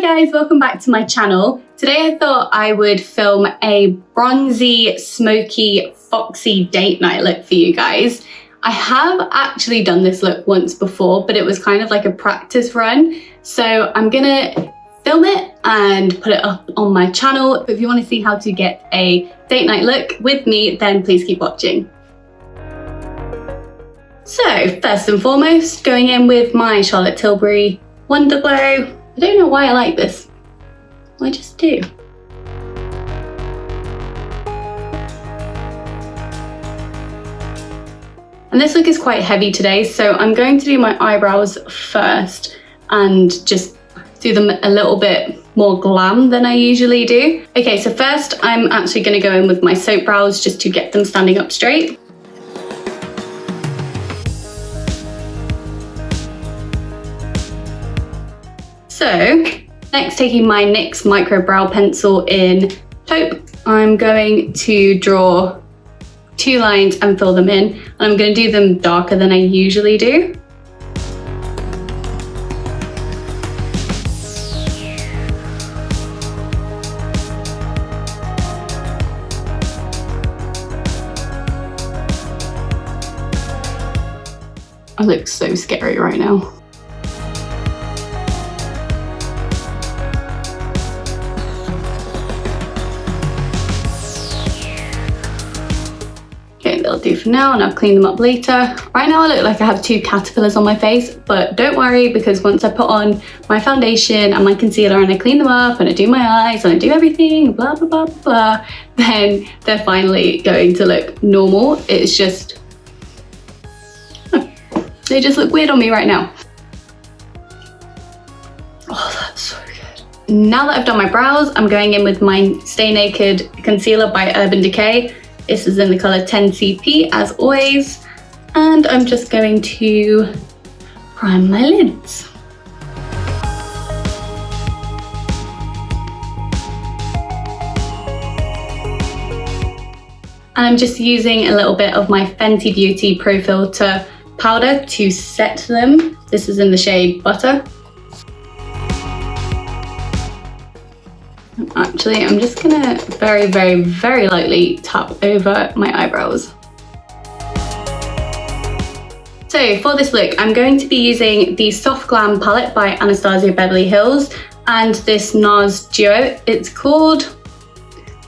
Hi guys, welcome back to my channel. Today I thought I would film a bronzy, smoky, foxy date night look for you guys. I have actually done this look once before, but it was kind of like a practice run. So I'm gonna film it and put it up on my channel. If you want to see how to get a date night look with me, then please keep watching. So first and foremost, going in with my Charlotte Tilbury Wonderglow. I don't know why I like this. I just do. And this look is quite heavy today, so I'm going to do my eyebrows first and just do them a little bit more glam than I usually do. Okay, so first I'm actually going to go in with my soap brows just to get them standing up straight. So next, taking my NYX micro brow pencil in Taupe, I'm going to draw two lines and fill them in, and I'm going to do them darker than I usually do. I look so scary right now. That'll do for now, and I'll clean them up later. Right now I look like I have two caterpillars on my face, but don't worry, because once I put on my foundation and my concealer and I clean them up and I do my eyes and I do everything, blah blah blah blah, then they're finally going to look normal. It's just, they just look weird on me right now. Oh, that's so good. Now that I've done my brows, I'm going in with my Stay Naked concealer by Urban Decay. This is in the colour 10CP as always, and I'm just going to prime my lids. And I'm just using a little bit of my Fenty Beauty Pro Filt'r powder to set them. This is in the shade Butter. Actually, I'm just gonna very, very, very lightly tap over my eyebrows. So for this look, I'm going to be using the Soft Glam palette by Anastasia Beverly Hills and this Nars Duo. It's called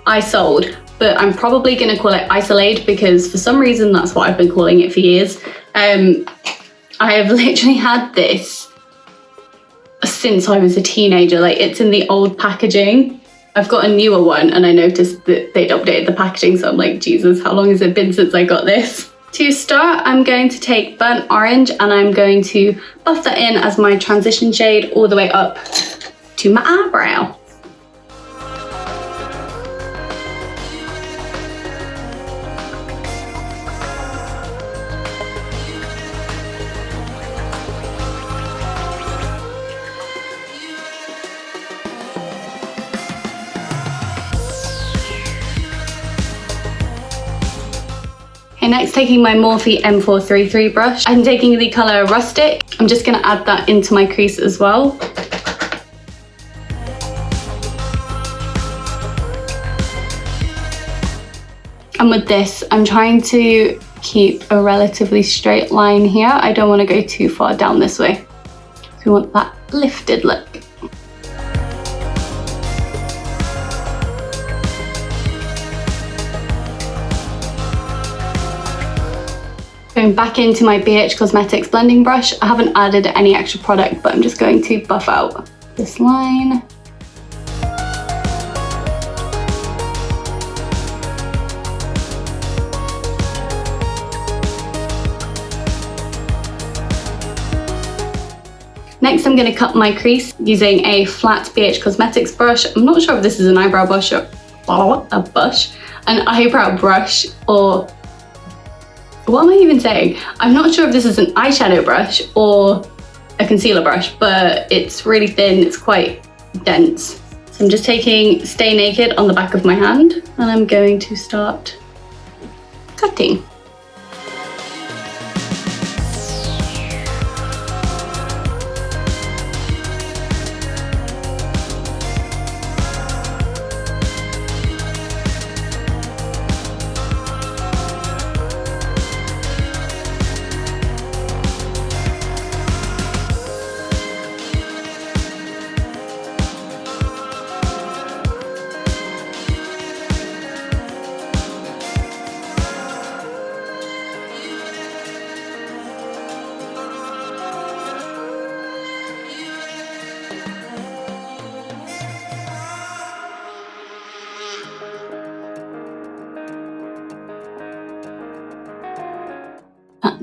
Isolde, but I'm probably gonna call it Isolde because for some reason that's what I've been calling it for years. I have literally had this since I was a teenager. Like, it's in the old packaging. I've got a newer one and I noticed that they'd updated the packaging, so I'm like, Jesus, how long has it been since I got this? To start, I'm going to take Burnt Orange and I'm going to buff that in as my transition shade all the way up to my eyebrow. Okay, next, taking my Morphe M433 brush, I'm taking the colour Rustic. I'm just going to add that into my crease as well. And with this, I'm trying to keep a relatively straight line here. I don't want to go too far down this way. So we want that lifted look. Going back into my BH Cosmetics blending brush, I haven't added any extra product, but I'm just going to buff out this line. Next, I'm going to cut my crease using a flat BH Cosmetics brush. I'm not sure if this is an eyebrow brush or an eyebrow brush, or what am I even saying? I'm not sure if this is an eyeshadow brush or a concealer brush, but it's really thin, it's quite dense. So I'm just taking Stay Naked on the back of my hand and I'm going to start cutting.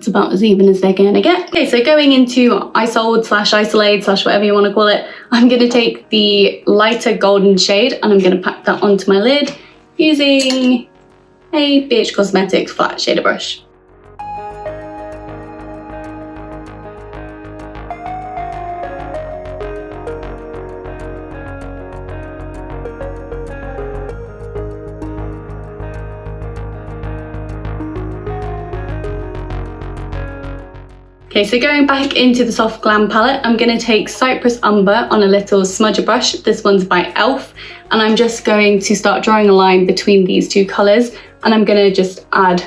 about as even as they're gonna get. Okay, so going into Isolde / Isolde / whatever you want to call it, I'm gonna take the lighter golden shade and I'm gonna pack that onto my lid using a BH Cosmetics flat shader brush. Okay, so going back into the Soft Glam palette, I'm going to take Cypress Umber on a little smudger brush. This one's by e.l.f. And I'm just going to start drawing a line between these two colours. And I'm going to just add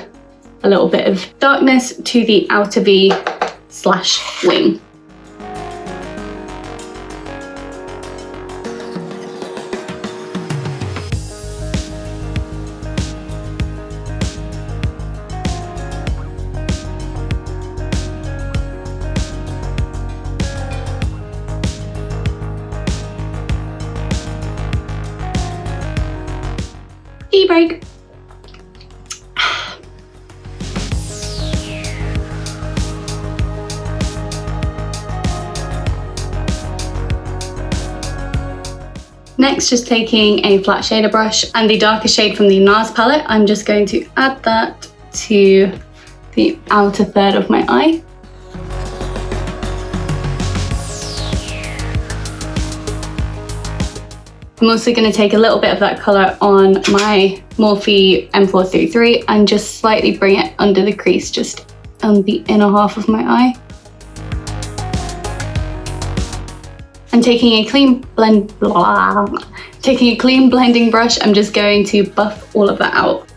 a little bit of darkness to the outer V / wing. Break. Next, just taking a flat shader brush and the darker shade from the Nars palette, I'm just going to add that to the outer third of my eye. I'm also going to take a little bit of that colour on my Morphe M433 and just slightly bring it under the crease, just on the inner half of my eye. And taking a clean blending brush, I'm just going to buff all of that out.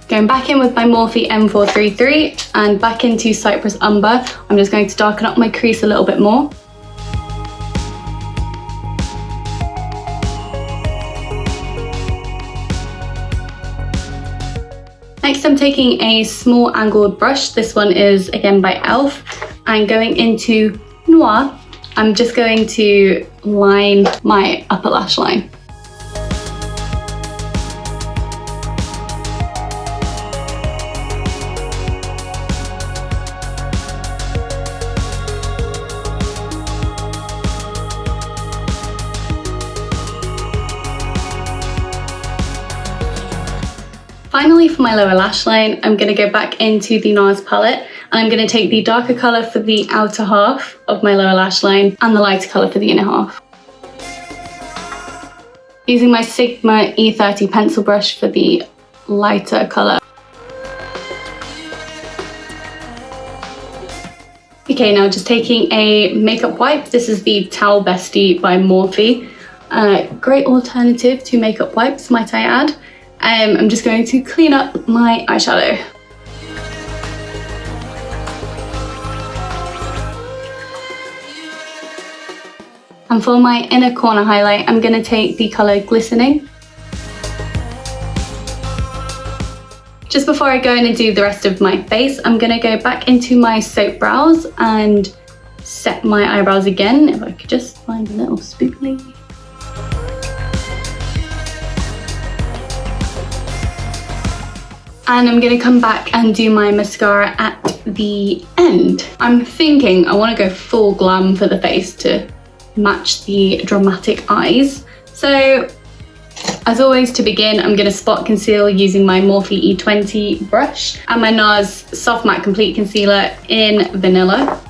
Going back in with my Morphe M433 and back into Cypress Umber, I'm just going to darken up my crease a little bit more. Next, I'm taking a small angled brush. This one is again by e.l.f. and going into Noir, I'm just going to line my upper lash line. Finally, for my lower lash line, I'm going to go back into the Nars palette and I'm going to take the darker colour for the outer half of my lower lash line and the lighter colour for the inner half. Using my Sigma E30 pencil brush for the lighter colour. Okay, now just taking a makeup wipe. This is the Taupe Bestie by Morphe. Great alternative to makeup wipes, might I add. I'm just going to clean up my eyeshadow. And for my inner corner highlight, I'm going to take the colour Glistening. Just before I go in and do the rest of my face, I'm going to go back into my soap brows and set my eyebrows again. If I could just find a little spookly. And I'm going to come back and do my mascara at the end. I'm thinking I want to go full glam for the face to match the dramatic eyes. So, as always, to begin, I'm going to spot conceal using my Morphe E20 brush and my Nars Soft Matte Complete Concealer in Vanilla.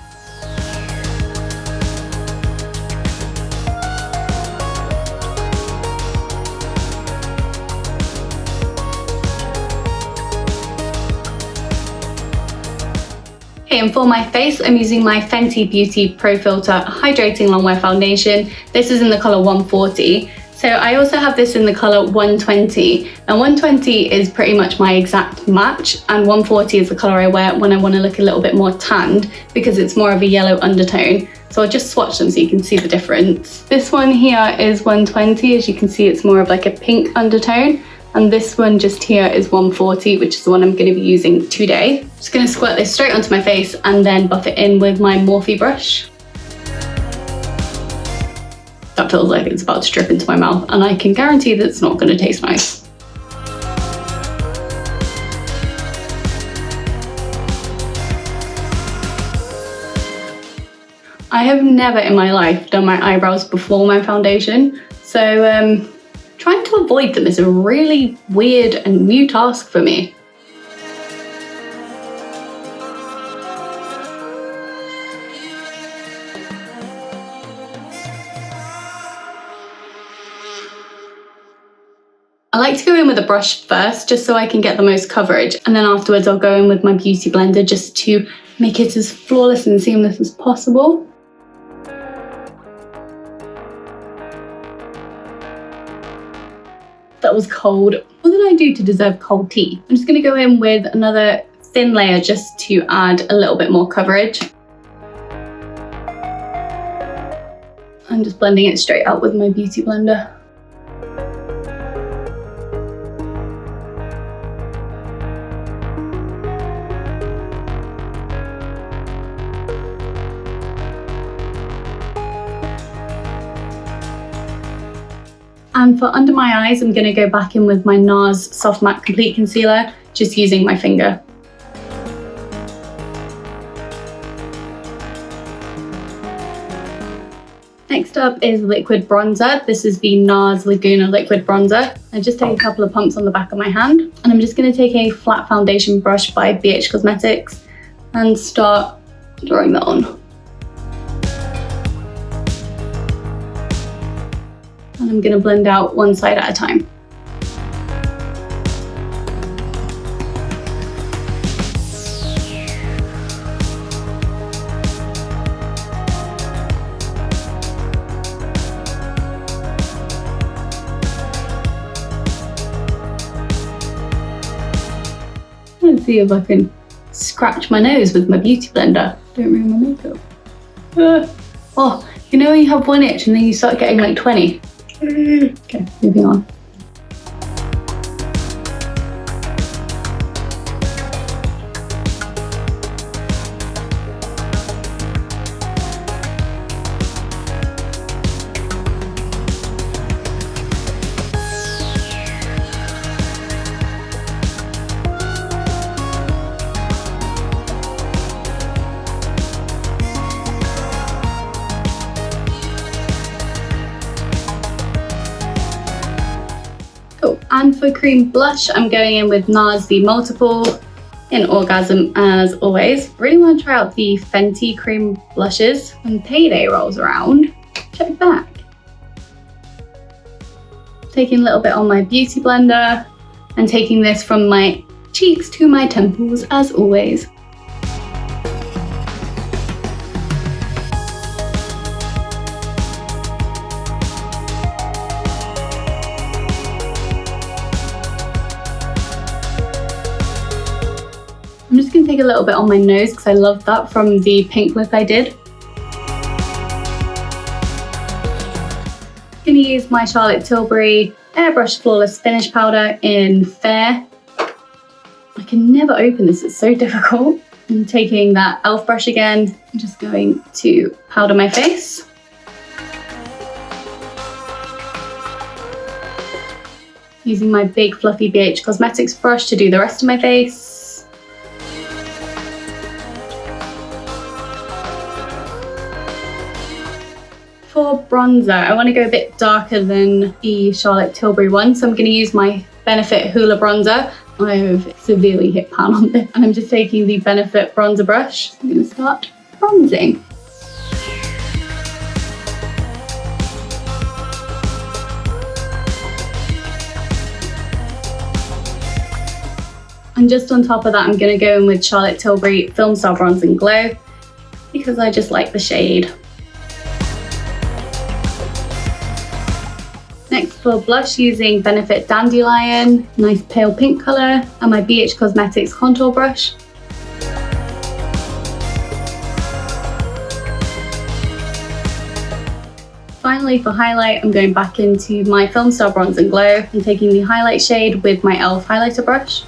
And for my face, I'm using my Fenty Beauty Pro Filt'r Hydrating Longwear Foundation. This is in the colour 140. So I also have this in the colour 120. Now 120 is pretty much my exact match, and 140 is the colour I wear when I want to look a little bit more tanned because it's more of a yellow undertone. So I'll just swatch them so you can see the difference. This one here is 120. As you can see, it's more of like a pink undertone. And this one just here is 140, which is the one I'm going to be using today. Just going to squirt this straight onto my face and then buff it in with my Morphe brush. That feels like it's about to drip into my mouth, and I can guarantee that it's not going to taste nice. I have never in my life done my eyebrows before my foundation, so trying to avoid them is a really weird and new task for me. I like to go in with a brush first, just so I can get the most coverage, and then afterwards I'll go in with my beauty blender just to make it as flawless and seamless as possible. That was cold. What did I do to deserve cold tea? I'm just going to go in with another thin layer just to add a little bit more coverage. I'm just blending it straight out with my beauty blender. And for under my eyes, I'm going to go back in with my Nars Soft Matte Complete Concealer, just using my finger. Next up is liquid bronzer. This is the Nars Laguna liquid bronzer. I just take a couple of pumps on the back of my hand, and I'm just going to take a flat foundation brush by BH Cosmetics and start drawing that on. And I'm going to blend out one side at a time. Let's see if I can scratch my nose with my beauty blender. Don't ruin my makeup. Oh, you know when you have one itch and then you start getting like 20? Okay, moving on. And for cream blush, I'm going in with Nars the Multiple in Orgasm as always. Really want to try out the Fenty cream blushes. When payday rolls around, check back. Taking a little bit on my beauty blender and taking this from my cheeks to my temples as always. I'm just going to take a little bit on my nose because I love that from the pink look I did. I'm going to use my Charlotte Tilbury Airbrush Flawless Finish Powder in Fair. I can never open this, it's so difficult. I'm taking that e.l.f. brush again. I'm just going to powder my face. Using my big fluffy BH Cosmetics brush to do the rest of my face. For bronzer, I want to go a bit darker than the Charlotte Tilbury one, so I'm going to use my Benefit Hoola bronzer. I've severely hit pan on this, and I'm just taking the Benefit bronzer brush. I'm going to start bronzing. And just on top of that, I'm going to go in with Charlotte Tilbury Filmstar Bronze and Glow because I just like the shade. Next for blush, using Benefit Dandelion, nice pale pink colour, and my BH Cosmetics contour brush. Finally for highlight, I'm going back into my Filmstar Bronze and Glow and taking the highlight shade with my e.l.f. highlighter brush.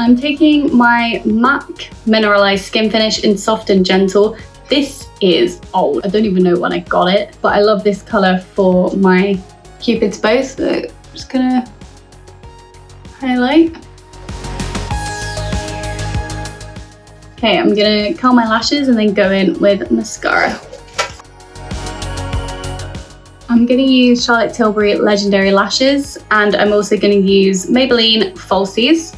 I'm taking my MAC Mineralized Skin Finish in Soft and Gentle. This is old. I don't even know when I got it, but I love this color for my Cupid's bow. So I'm just gonna highlight. Okay, I'm gonna curl my lashes and then go in with mascara. I'm gonna use Charlotte Tilbury Legendary Lashes, and I'm also gonna use Maybelline Falsies.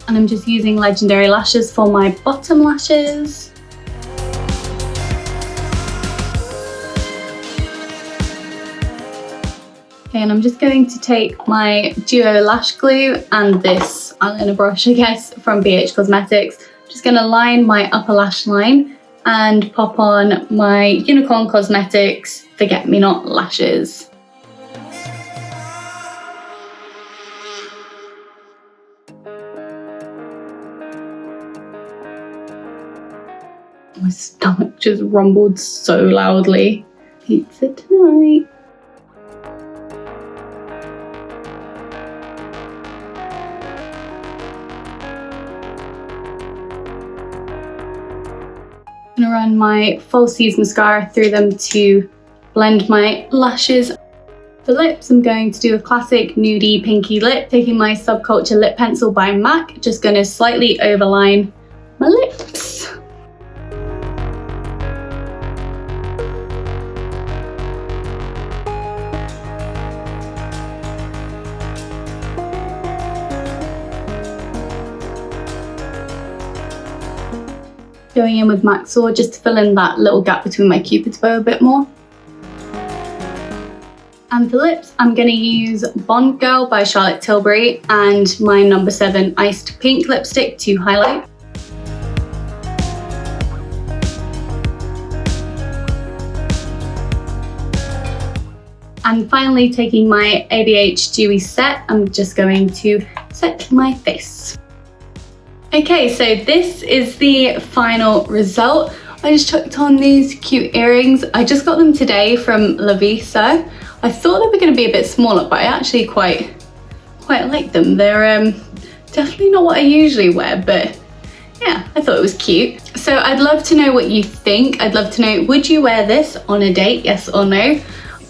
And I'm just using Legendary Lashes for my bottom lashes. Okay, and I'm just going to take my Duo Lash Glue and this eyeliner brush, I guess, from BH Cosmetics. Just gonna line my upper lash line and pop on my Unicorn Cosmetics Forget Me Not lashes. My stomach just rumbled so loudly. Pizza tonight. I'm gonna run my Falsies mascara through them to blend my lashes. For lips, I'm going to do a classic nudie pinky lip, taking my Subculture lip pencil by MAC, just gonna slightly overline my lips. Going in with MAC Sword just to fill in that little gap between my Cupid's bow a bit more. And for lips, I'm going to use Bond Girl by Charlotte Tilbury and my number 7 Iced Pink lipstick to highlight. And finally, taking my ABH Dewy Set, I'm just going to set my face. Okay, so this is the final result. I just chucked on these cute earrings. I just got them today from La Visa. I thought they were going to be a bit smaller, but I actually quite like them. They're definitely not what I usually wear, but yeah, I thought it was cute. So I'd love to know what you think. I'd love to know, would you wear this on a date, yes or no?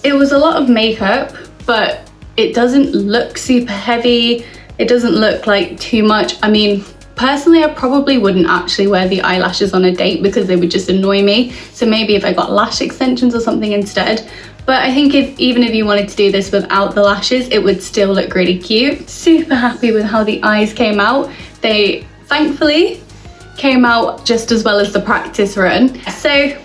It was a lot of makeup, but it doesn't look super heavy. It doesn't look like too much. I mean, personally, I probably wouldn't actually wear the eyelashes on a date because they would just annoy me. So maybe if I got lash extensions or something instead. But I think even if you wanted to do this without the lashes, it would still look really cute. Super happy with how the eyes came out. They thankfully came out just as well as the practice run. So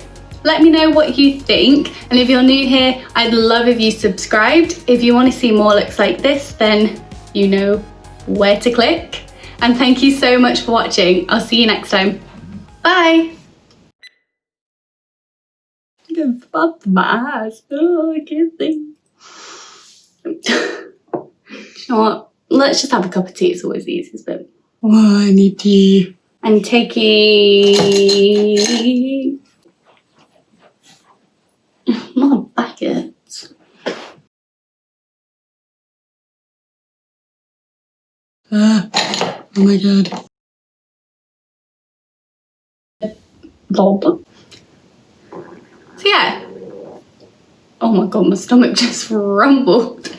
let me know what you think. And if you're new here, I'd love if you subscribed. If you want to see more looks like this, then you know where to click. And thank you so much for watching. I'll see you next time. Bye. I'm gonna my eyes. Oh, I can't think. You know what? Let's just have a cup of tea. It's always the easiest bit. Oh, I need tea. I'm taking more buckets. Oh my god. So yeah. Oh my god, my stomach just rumbled.